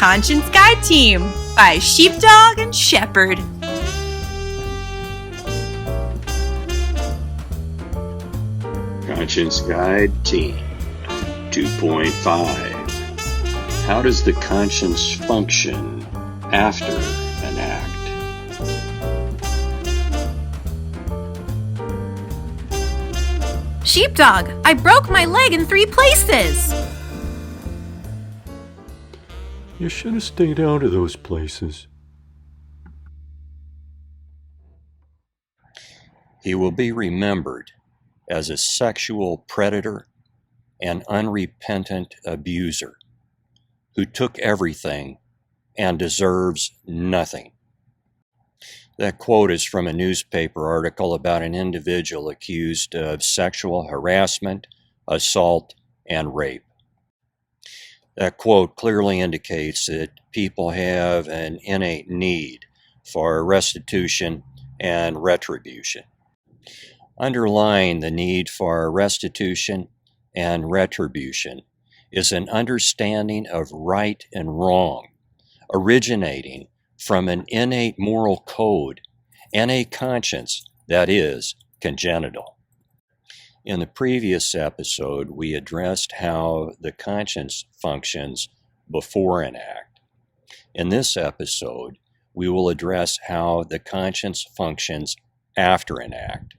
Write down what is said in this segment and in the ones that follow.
Conscience Guide Team by Sheepdog and Shepherd. Conscience Guide Team 2.5. How does the conscience function after an act? Sheepdog, I broke my leg in 3 places. You should have stayed out of those places. He will be remembered as a sexual predator and unrepentant abuser who took everything and deserves nothing. That quote is from a newspaper article about an individual accused of sexual harassment, assault, and rape. That quote clearly indicates that people have an innate need for restitution and retribution. Underlying the need for restitution and retribution is an understanding of right and wrong, originating from an innate moral code and a conscience that is congenital. In the previous episode, we addressed how the conscience functions before an act. In this episode, we will address how the conscience functions after an act.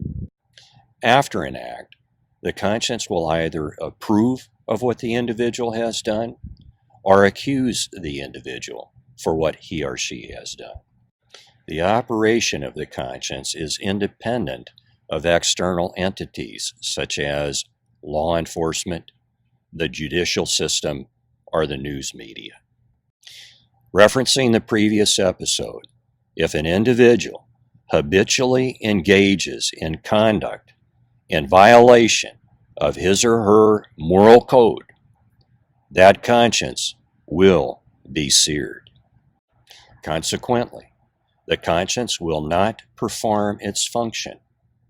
After an act, the conscience will either approve of what the individual has done or accuse the individual for what he or she has done. The operation of the conscience is independent of external entities such as law enforcement, the judicial system, or the news media. Referencing the previous episode, if an individual habitually engages in conduct in violation of his or her moral code, that conscience will be seared. Consequently, the conscience will not perform its function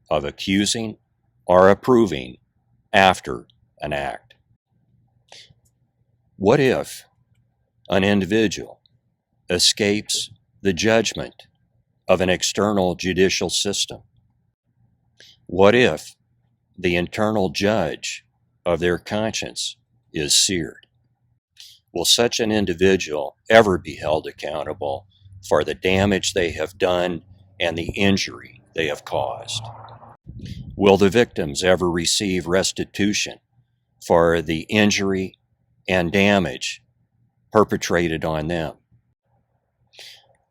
of accusing or approving after an act. What if an individual escapes the judgment of an external judicial system? What if the internal judge of their conscience is seared? Will such an individual ever be held accountable for the damage they have done and the injury they have caused? Will the victims ever receive restitution for the injury and damage perpetrated on them?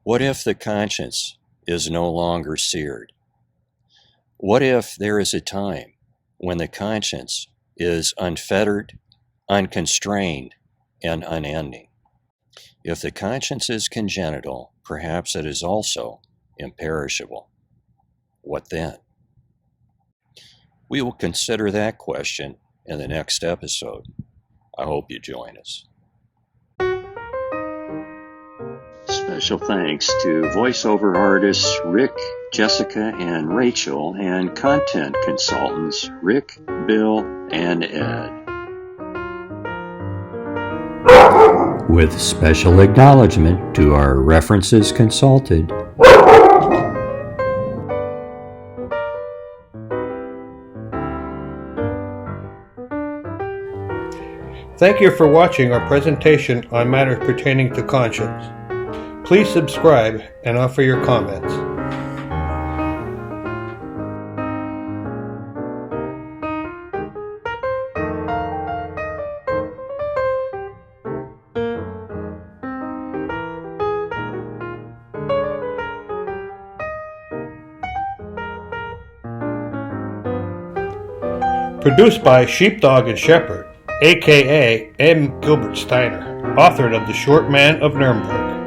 What if the conscience is no longer seared? What if there is a time when the conscience is unfettered, unconstrained, and unending? If the conscience is congenital, perhaps it is also imperishable. What then? We will consider that question in the next episode. I hope you join us. Special thanks to voiceover artists Rick, Jessica, and Rachel, and content consultants Rick, Bill, and Ed. With special acknowledgement to our references consulted. Thank you for watching our presentation on matters pertaining to conscience. Please subscribe and offer your comments. Produced by Sheepdog and Shepherd, a.k.a. M. Gilbert Steiner, author of The Short Man of Nuremberg.